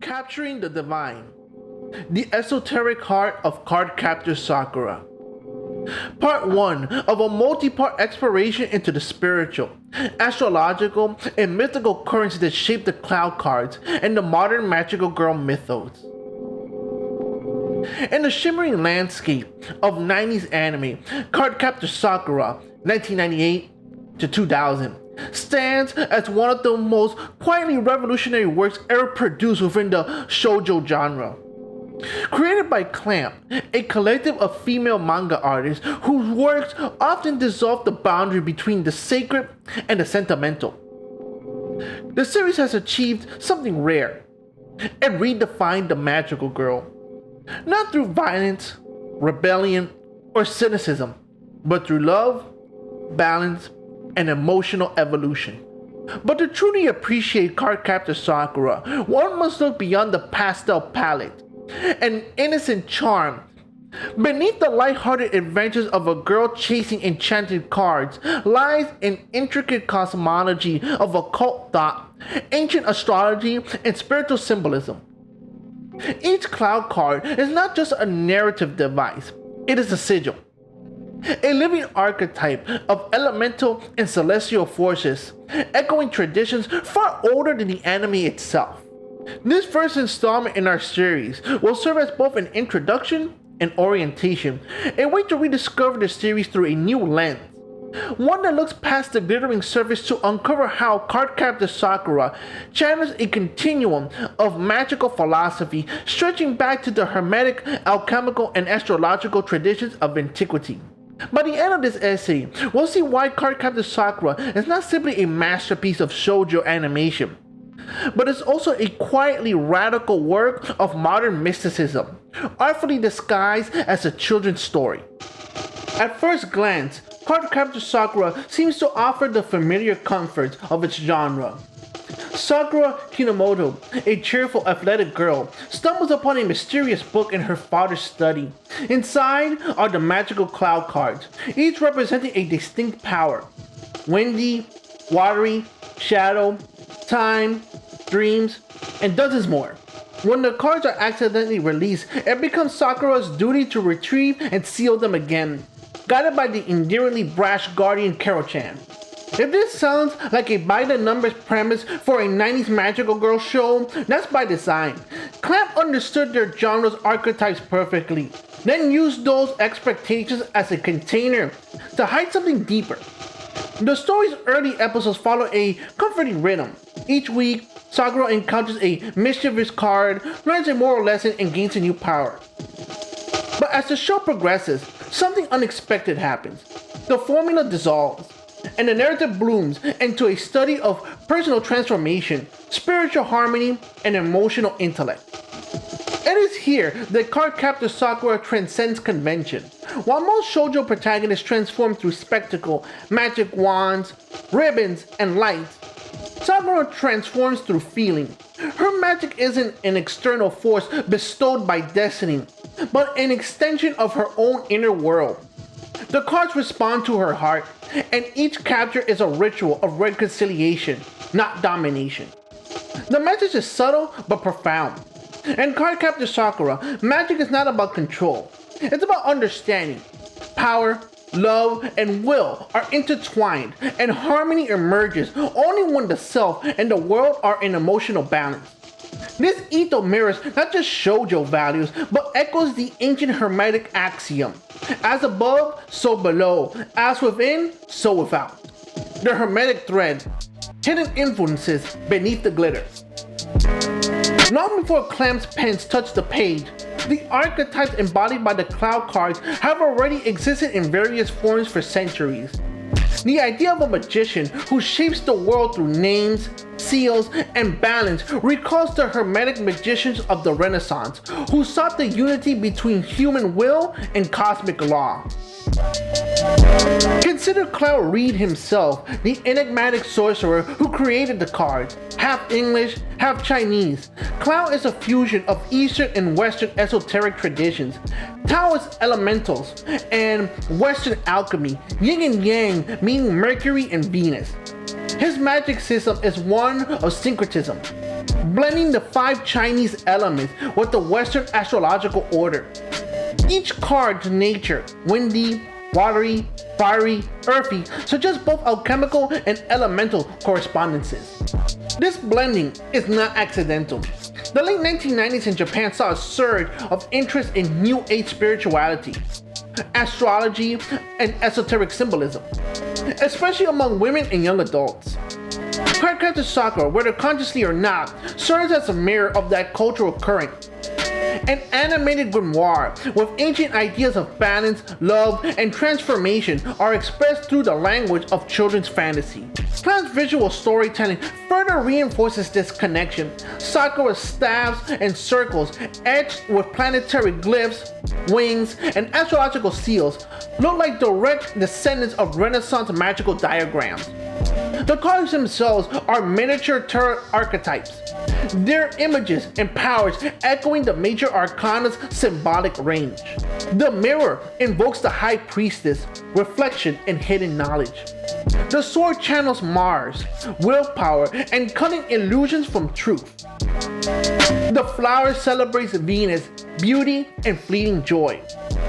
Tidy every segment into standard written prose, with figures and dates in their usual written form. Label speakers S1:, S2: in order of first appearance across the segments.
S1: Capturing the Divine, the Esoteric Heart of Cardcaptor Sakura. Part 1 of a multi-part exploration into the spiritual, astrological, and mythical currents that shape the Clow Cards and the modern magical girl mythos. In the shimmering landscape of 90s anime, Cardcaptor Sakura, 1998 to 2000, stands as one of the most quietly revolutionary works ever produced within the shoujo genre. Created by Clamp, a collective of female manga artists whose works often dissolve the boundary between the sacred and the sentimental. The series has achieved something rare and redefined the magical girl, not through violence, rebellion, or cynicism, but through love, balance, and emotional evolution. But to truly appreciate Cardcaptor Sakura, one must look beyond the pastel palette and innocent charm. Beneath the lighthearted adventures of a girl chasing enchanted cards lies an intricate cosmology of occult thought, ancient astrology, and spiritual symbolism. Each cloud card is not just a narrative device, it is a sigil, a living archetype of elemental and celestial forces, echoing traditions far older than the anime itself. This first installment in our series will serve as both an introduction and orientation, a way to rediscover the series through a new lens, one that looks past the glittering surface to uncover how Cardcaptor Sakura channels a continuum of magical philosophy stretching back to the hermetic, alchemical, and astrological traditions of antiquity. By the end of this essay, we'll see why Cardcaptor Sakura is not simply a masterpiece of shoujo animation, but it's also a quietly radical work of modern mysticism, artfully disguised as a children's story. At first glance, Cardcaptor Sakura seems to offer the familiar comforts of its genre. Sakura Kinomoto, a cheerful, athletic girl, stumbles upon a mysterious book in her father's study. Inside are the magical cloud cards, each representing a distinct power: windy, watery, shadow, time, dreams, and dozens more. When the cards are accidentally released, it becomes Sakura's duty to retrieve and seal them again, guided by the endearingly brash guardian Kero-chan. If this sounds like a by-the-numbers premise for a 90s magical girl show, that's by design. Clamp understood their genre's archetypes perfectly, then used those expectations as a container to hide something deeper. The story's early episodes follow a comforting rhythm. Each week, Sakura encounters a mischievous card, learns a moral lesson, and gains a new power. But as the show progresses, something unexpected happens. The formula dissolves, and the narrative blooms into a study of personal transformation, spiritual harmony, and emotional intellect. It is here that Cardcaptor Sakura transcends convention. While most shoujo protagonists transform through spectacle, magic wands, ribbons, and lights, Sakura transforms through feeling. Her magic isn't an external force bestowed by destiny, but an extension of her own inner world. The cards respond to her heart, and each capture is a ritual of reconciliation, not domination. The message is subtle but profound. In Cardcaptor Sakura, magic is not about control. It's about understanding. Power, love, and will are intertwined, and harmony emerges only when the self and the world are in emotional balance. This ethos mirrors not just shoujo values, but echoes the ancient hermetic axiom: as above, so below, as within, so without. The hermetic thread, hidden influences beneath the glitter. Long before Clamp's pens touch the page, the archetypes embodied by the cloud cards have already existed in various forms for centuries. The idea of a magician who shapes the world through names, seals, and balance recalls the hermetic magicians of the Renaissance, who sought the unity between human will and cosmic law. Consider Clow Reed himself, the enigmatic sorcerer who created the cards. Half English, half Chinese, Clow is a fusion of Eastern and Western esoteric traditions, Taoist elementals, and Western alchemy, yin and yang meaning Mercury and Venus. His magic system is one of syncretism, blending the 5 Chinese elements with the Western astrological order. Each card's nature, windy, watery, fiery, earthy, suggests both alchemical and elemental correspondences. This blending is not accidental. The late 1990s in Japan saw a surge of interest in New Age spirituality, astrology, and esoteric symbolism, especially among women and young adults. Cardcaptor Sakura, whether consciously or not, serves as a mirror of that cultural current. An animated grimoire with ancient ideas of balance, love, and transformation are expressed through the language of children's fantasy. Clown's visual storytelling further reinforces this connection. Sakura's staffs and circles, etched with planetary glyphs, wings, and astrological seals, look like direct descendants of Renaissance magical diagrams. The cards themselves are miniature tarot archetypes, their images and powers echoing the major arcana's symbolic range. The mirror invokes the high priestess, reflection, and hidden knowledge. The sword channels Mars, willpower, and cunning illusions from truth. The flower celebrates Venus, beauty, and fleeting joy.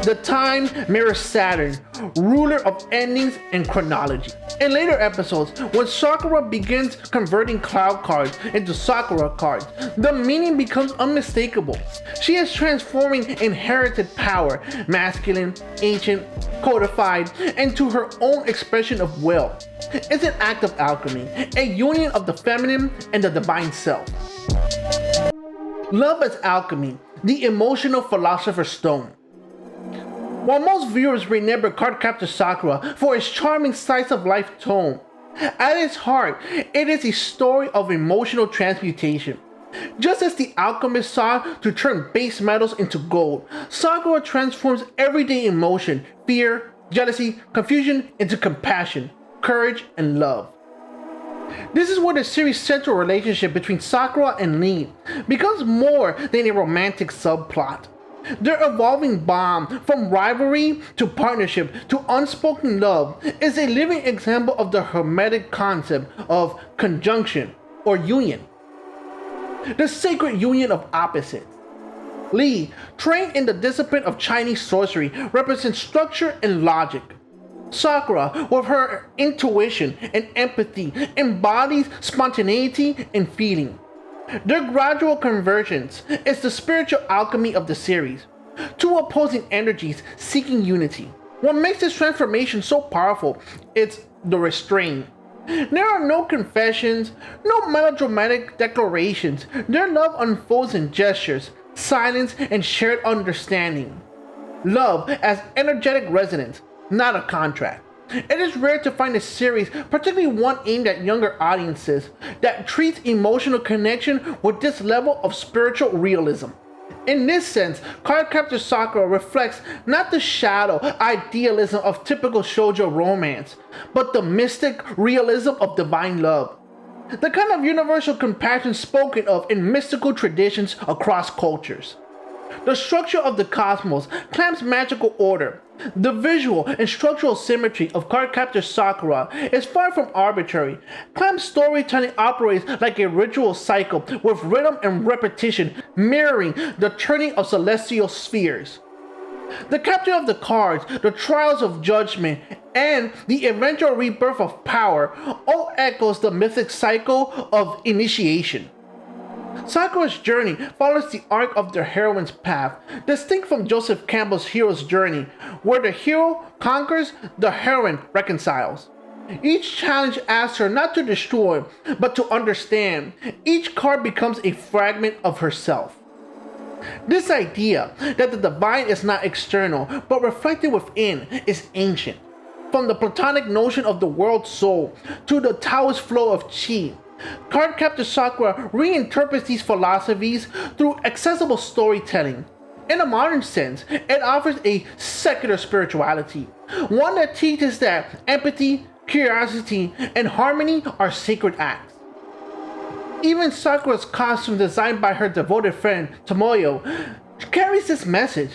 S1: The time mirrors Saturn, ruler of endings and chronology. In later episodes, when Sakura begins converting Clow Cards into Sakura cards, the meaning becomes unmistakable. She is transforming inherited power, masculine, ancient, codified, into her own expression of will. It's an act of alchemy, a union of the feminine and the divine self. Love as alchemy, the emotional philosopher's stone. While most viewers remember Cardcaptor Sakura for its charming slice-of-life tone, at its heart, it is a story of emotional transmutation. Just as the alchemist sought to turn base metals into gold, Sakura transforms everyday emotion, fear, jealousy, confusion into compassion, courage, and love. This is where the series' central relationship between Sakura and Lee becomes more than a romantic subplot. Their evolving bond, from rivalry to partnership to unspoken love, is a living example of the hermetic concept of conjunction or union. The sacred union of opposites. Lee, trained in the discipline of Chinese sorcery, represents structure and logic. Sakura, with her intuition and empathy, embodies spontaneity and feeling. Their gradual convergence is the spiritual alchemy of the series, two opposing energies seeking unity. What makes this transformation so powerful is the restraint. There are no confessions, no melodramatic declarations. Their love unfolds in gestures, silence, and shared understanding. Love as energetic resonance, not a contract. It is rare to find a series, particularly one aimed at younger audiences, that treats emotional connection with this level of spiritual realism. In this sense, Cardcaptor Sakura reflects not the shadow idealism of typical shoujo romance, but the mystic realism of divine love. The kind of universal compassion spoken of in mystical traditions across cultures. The structure of the cosmos claims magical order. The visual and structural symmetry of Cardcaptor Sakura is far from arbitrary. Clam's storytelling operates like a ritual cycle with rhythm and repetition, mirroring the turning of celestial spheres. The capture of the cards, the trials of judgment, and the eventual rebirth of power all echoes the mythic cycle of initiation. Sakura's journey follows the arc of the heroine's path, distinct from Joseph Campbell's hero's journey, where the hero conquers, the heroine reconciles. Each challenge asks her not to destroy, but to understand. Each card becomes a fragment of herself. This idea that the divine is not external, but reflected within, is ancient. From the Platonic notion of the world soul to the Taoist flow of qi, Cardcaptor Sakura reinterprets these philosophies through accessible storytelling. In a modern sense, it offers a secular spirituality, one that teaches that empathy, curiosity, and harmony are sacred acts. Even Sakura's costume, designed by her devoted friend Tomoyo, carries this message.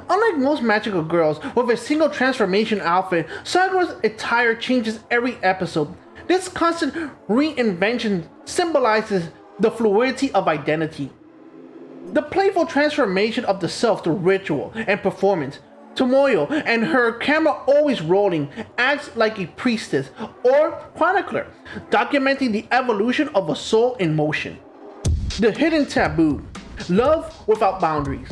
S1: Unlike most magical girls with a single transformation outfit, Sakura's attire changes every episode. This constant reinvention symbolizes the fluidity of identity. The playful transformation of the self through ritual and performance. Tomoyo and her camera always rolling acts like a priestess or chronicler, documenting the evolution of a soul in motion. The hidden taboo, love without boundaries.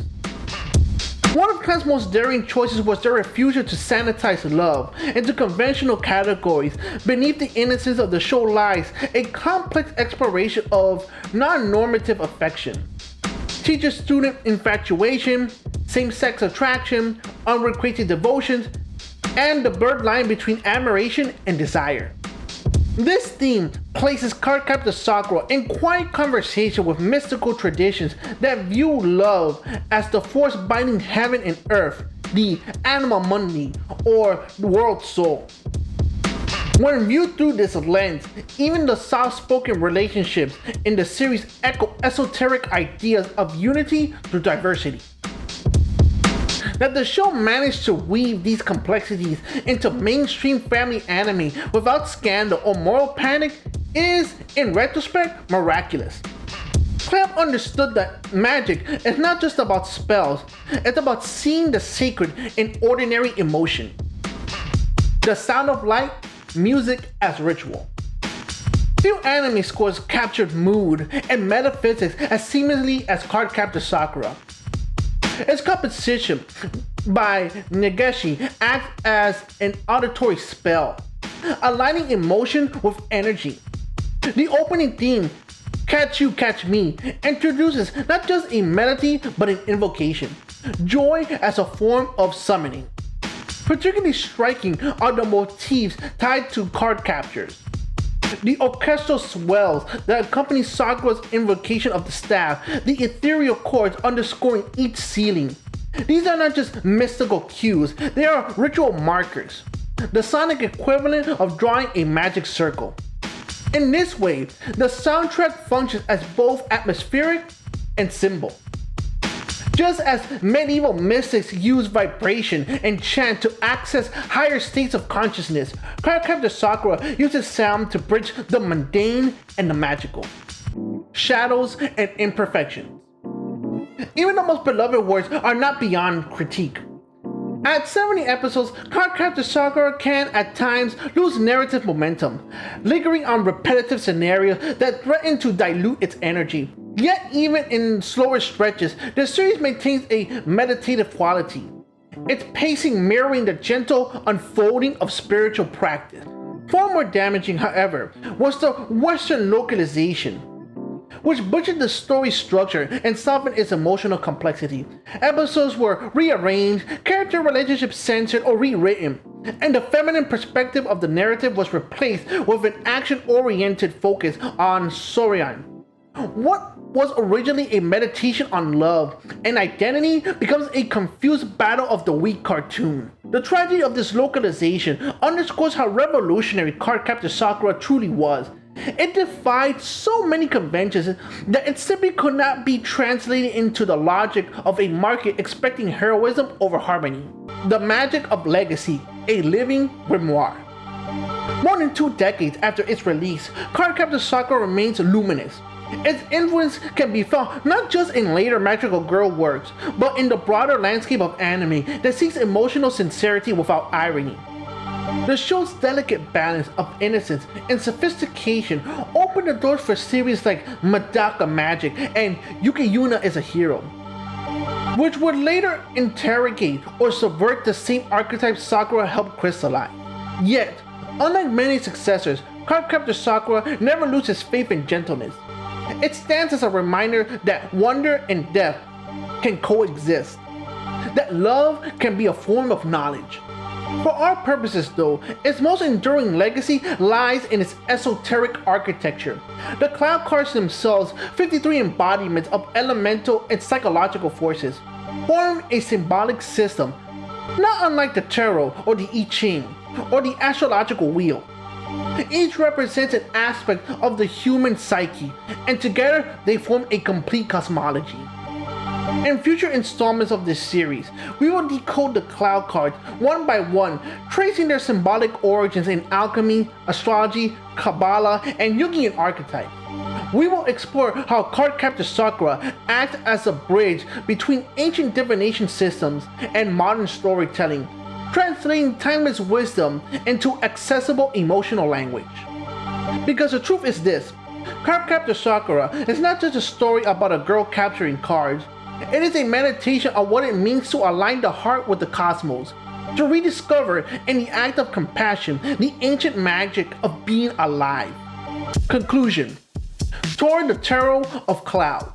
S1: One of Clan's most daring choices was their refusal to sanitize love into conventional categories. Beneath the innocence of the show lies a complex exploration of non-normative affection. Teacher-student infatuation, same-sex attraction, unrequited devotions, and the blurred line between admiration and desire. This theme places Cardcaptor Sakura in quiet conversation with mystical traditions that view love as the force binding heaven and earth, the anima mundi, or the world soul. When viewed through this lens, even the soft-spoken relationships in the series echo esoteric ideas of unity through diversity. That the show managed to weave these complexities into mainstream family anime without scandal or moral panic is, in retrospect, miraculous. Clamp understood that magic is not just about spells, it's about seeing the sacred in ordinary emotion. The sound of light, music as ritual. Few anime scores captured mood and metaphysics as seamlessly as Cardcaptor Sakura. Its composition by Negeshi acts as an auditory spell, aligning emotion with energy. The opening theme, Catch You, Catch Me, introduces not just a melody but an invocation, joy as a form of summoning. Particularly striking are the motifs tied to card captures. The orchestral swells that accompany Sakura's invocation of the staff, the ethereal chords underscoring each ceiling. These are not just mystical cues, they are ritual markers, the sonic equivalent of drawing a magic circle. In this way, the soundtrack functions as both atmospheric and symbol. Just as medieval mystics used vibration and chant to access higher states of consciousness, Cardcaptor Sakura uses sound to bridge the mundane and the magical, shadows and imperfections. Even the most beloved works are not beyond critique. At 70 episodes, Cardcaptor Sakura can at times lose narrative momentum, lingering on repetitive scenarios that threaten to dilute its energy. Yet even in slower stretches, the series maintains a meditative quality, its pacing mirroring the gentle unfolding of spiritual practice. Far more damaging, however, was the Western localization, which butchered the story structure and softened its emotional complexity. Episodes were rearranged, character relationships censored or rewritten, and the feminine perspective of the narrative was replaced with an action-oriented focus on Sorian. What was originally a meditation on love and identity becomes a confused battle of the weak cartoon. The tragedy of this localization underscores how revolutionary Cardcaptor Sakura truly was. It defied so many conventions that it simply could not be translated into the logic of a market expecting heroism over harmony. The magic of legacy, a living grimoire. More than 2 decades after its release, Cardcaptor Sakura remains luminous. Its influence can be felt not just in later magical girl works, but in the broader landscape of anime that seeks emotional sincerity without irony. The show's delicate balance of innocence and sophistication opened the doors for series like Madaka Magic and Yuki Yuna is a Hero, which would later interrogate or subvert the same archetypes Sakura helped crystallize. Yet, unlike many successors, Cardcaptor Sakura never loses faith in gentleness. It stands as a reminder that wonder and death can coexist, that love can be a form of knowledge. For our purposes though, its most enduring legacy lies in its esoteric architecture. The Clow Cards themselves, 53 embodiments of elemental and psychological forces, form a symbolic system, not unlike the tarot or the I Ching or the astrological wheel. Each represents an aspect of the human psyche, and together they form a complete cosmology. In future installments of this series, we will decode the Clow Cards one by one, tracing their symbolic origins in alchemy, astrology, Kabbalah, and Jungian archetypes. We will explore how Cardcaptor Sakura acts as a bridge between ancient divination systems and modern storytelling, translating timeless wisdom into accessible emotional language. Because the truth is this, Cardcaptor Sakura is not just a story about a girl capturing cards. It is a meditation on what it means to align the heart with the cosmos, to rediscover in the act of compassion the ancient magic of being alive. Conclusion. Toward the Tarot of Clow.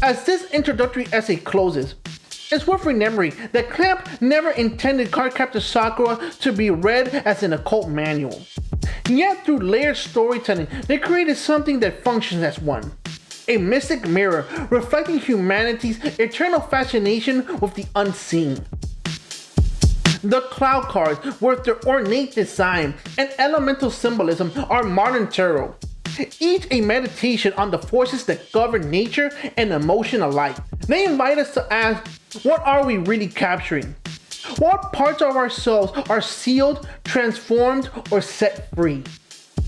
S1: As this introductory essay closes, it's worth remembering that Clamp never intended Cardcaptor Sakura to be read as an occult manual. Yet through layered storytelling, they created something that functions as one. A mystic mirror reflecting humanity's eternal fascination with the unseen. The Clow Cards, with their ornate design and elemental symbolism, are modern tarot, each a meditation on the forces that govern nature and emotion alike. They invite us to ask, what are we really capturing? What parts of ourselves are sealed, transformed, or set free?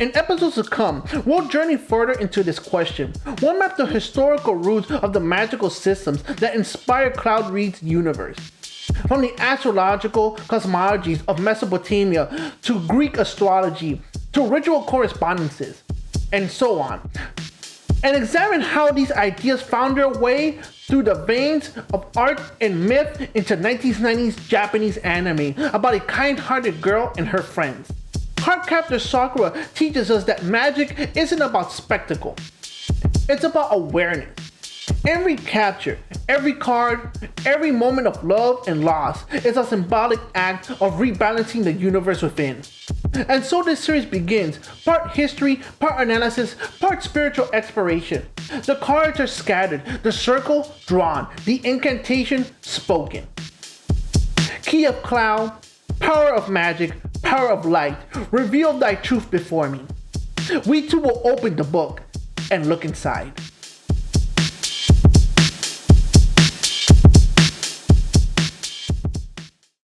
S1: In episodes to come, we'll journey further into this question. We'll map the historical roots of the magical systems that inspire Cloud Reed's universe. From the astrological cosmologies of Mesopotamia to Greek astrology to ritual correspondences, and so on. And examine how these ideas found their way through the veins of art and myth into 1990s Japanese anime about a kind-hearted girl and her friends. Cardcaptor Sakura teaches us that magic isn't about spectacle. It's about awareness. Every capture, every card, every moment of love and loss is a symbolic act of rebalancing the universe within. And so this series begins, part history, part analysis, part spiritual exploration. The cards are scattered, the circle drawn, the incantation spoken. Key of Clow, power of magic, power of light, reveal thy truth before me. We too will open the book and look inside.